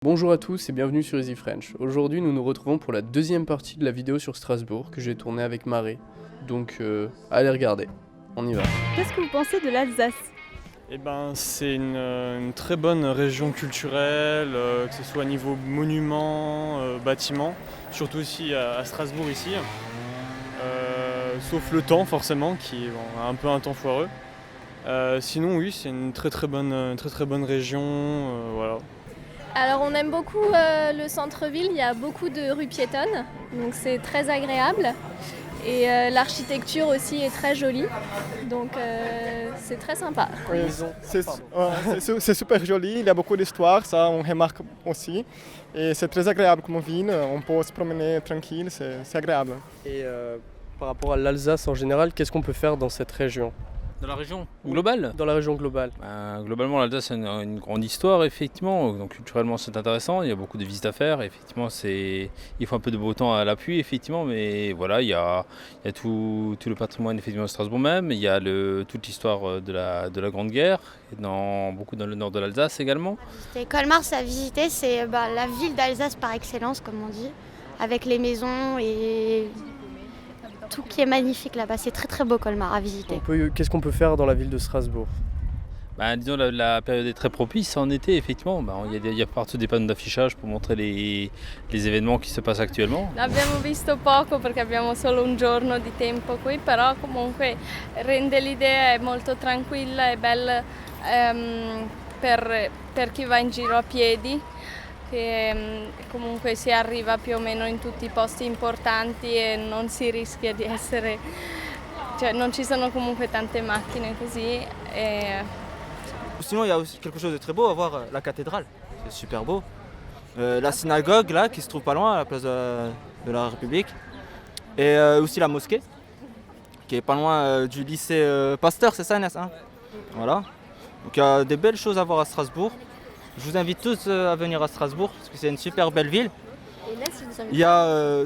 Bonjour à tous et bienvenue sur Easy French. Aujourd'hui nous nous retrouvons pour la deuxième partie de la vidéo sur Strasbourg que j'ai tournée avec Maré. Donc allez regarder, on y va. Qu'est-ce que vous pensez de l'Alsace ? Eh ben, c'est une très bonne région culturelle, que ce soit niveau monuments, bâtiments, surtout aussi à Strasbourg ici. Sauf le temps forcément, qui est un peu un temps foireux. Sinon oui, c'est une très bonne région, voilà. Alors on aime beaucoup le centre-ville, il y a beaucoup de rues piétonnes, donc c'est très agréable. Et l'architecture aussi est très jolie, donc c'est très sympa. Oui, c'est super joli, il y a beaucoup d'histoire, ça on remarque aussi. Et c'est très agréable comme ville, on peut se promener tranquille, c'est agréable. Et par rapport à l'Alsace en général, qu'est-ce qu'on peut faire dans cette région ? Dans la région globale? Dans la région globale. Globalement, l'Alsace a une grande histoire, effectivement. Donc, culturellement, c'est intéressant. Il y a beaucoup de visites à faire. Effectivement, il faut un peu de beau temps à l'appui, effectivement. Mais voilà, il y a tout le patrimoine, effectivement, de Strasbourg même. Il y a toute l'histoire de la Grande Guerre, beaucoup dans le nord de l'Alsace également. Colmar, ça a visité, c'est la ville d'Alsace par excellence, comme on dit, avec les maisons et tout qui est magnifique là-bas. C'est très très beau Colmar à visiter. Qu'est-ce qu'on peut faire dans la ville de Strasbourg ? Disons la période est très propice en été, effectivement. Il y a partout des panneaux d'affichage pour montrer les événements qui se passent actuellement. Abbiamo visto poco perché abbiamo solo un giorno di tempo qui, però comunque rende l'idea, è molto tranquilla e bella per chi va in giro a piedi. Che comunque si arriva più o meno in tutti i posti importanti e non si rischia di essere, cioè non ci sono comunque tante macchine così. Sinon il y a aussi quelque chose de très beau à voir, la cathédrale, c'est super beau. La synagogue là qui se trouve pas loin à la place de la République. Et aussi la mosquée qui est pas loin du lycée Pasteur, c'est ça Inès hein? Voilà. Donc il y a des belles choses à voir à Strasbourg. Je vous invite tous à venir à Strasbourg parce que c'est une super belle ville.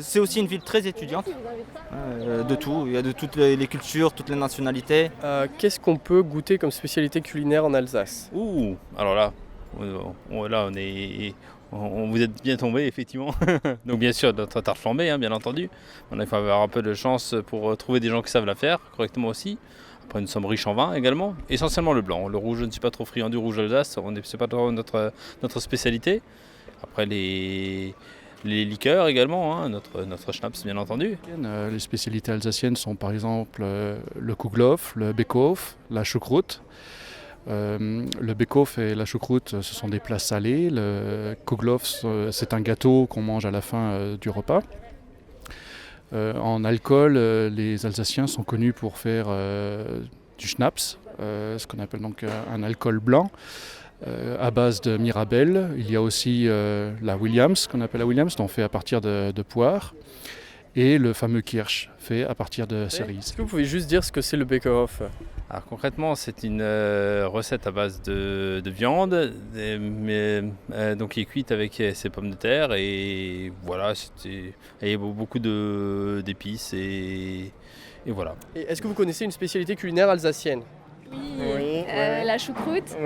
C'est aussi une ville très étudiante, de tout. Il y a de toutes les cultures, toutes les nationalités. Qu'est-ce qu'on peut goûter comme spécialité culinaire en Alsace ? Alors là, on vous êtes bien tombé, effectivement. Donc bien sûr, notre tarte flambée, hein, bien entendu. Il faut avoir un peu de chance pour trouver des gens qui savent la faire correctement aussi. Après, nous sommes riches en vin également, essentiellement le blanc. Le rouge, je ne suis pas trop friand du rouge d'Alsace, c'est pas trop notre spécialité. Après, les liqueurs également, hein, notre schnapps bien entendu. Les spécialités alsaciennes sont par exemple le Kouglof, le Beekhof, la choucroute. Le Beekhof et la choucroute, ce sont des plats salés. Le Kouglof, c'est un gâteau qu'on mange à la fin du repas. En alcool, les Alsaciens sont connus pour faire du schnapps, ce qu'on appelle donc un alcool blanc à base de Mirabelle. Il y a aussi la Williams, qu'on appelle la Williams, dont fait à partir de poire, et le fameux Kirsch, fait à partir de cerises. Est-ce que vous pouvez juste dire ce que c'est le Beekhof ? Alors concrètement, c'est une recette à base de viande, donc qui est cuite avec ses pommes de terre et voilà, il y a beaucoup d'épices et voilà. Et est-ce que vous connaissez une spécialité culinaire alsacienne ? Oui, la choucroute,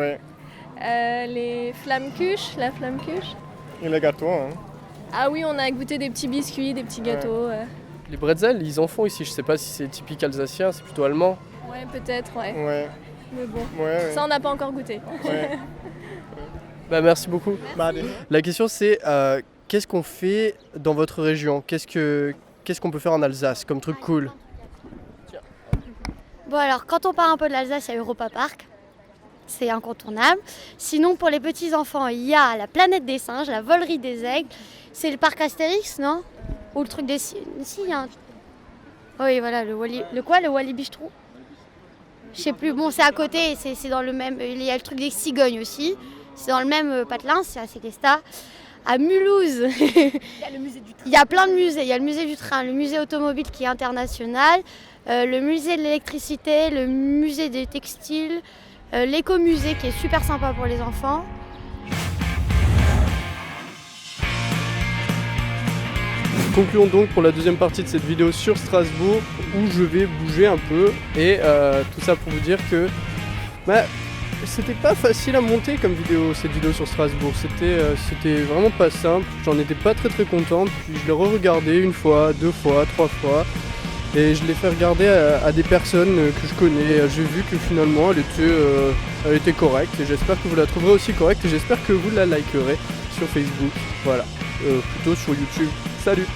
les flammkuche, la flammkuche. Et les gâteaux, hein. Ah oui, on a goûté des petits biscuits, des petits gâteaux. Les bretzels, ils en font ici, je sais pas si c'est typique alsacien, c'est plutôt allemand. Ouais, peut-être, ouais. Mais bon, ça on n'a pas encore goûté. Merci beaucoup. La question c'est, qu'est-ce qu'on fait dans votre région ? Qu'est-ce qu'on peut faire en Alsace comme truc cool ? Bon alors quand on part un peu de l'Alsace, il y a Europa Park, c'est incontournable. Sinon pour les petits enfants, il y a la planète des singes, la volerie des aigles. C'est le parc Astérix, non ? Ou le truc des... Si, il y a un... Oui voilà, le Walibi-Strauss. Je sais plus, bon c'est à côté, c'est dans le même, il y a le truc des cigognes aussi, c'est dans le même patelin, c'est à Célestat. À Mulhouse, il y a plein de musées, il y a le musée du train, le musée automobile qui est international, le musée de l'électricité, le musée des textiles, l'écomusée qui est super sympa pour les enfants. Concluons donc pour la deuxième partie de cette vidéo sur Strasbourg où je vais bouger un peu et tout ça pour vous dire que C'était pas facile à monter comme vidéo, cette vidéo sur Strasbourg. C'était vraiment pas simple. J'en étais pas très content. Puis je l'ai re-regardé une fois, 2 fois, 3 fois. Et je l'ai fait regarder à des personnes que je connais. J'ai vu que finalement elle était correcte. Et j'espère que vous la trouverez aussi correcte. Et j'espère que vous la likerez sur Facebook. Voilà. Plutôt sur YouTube. Salut!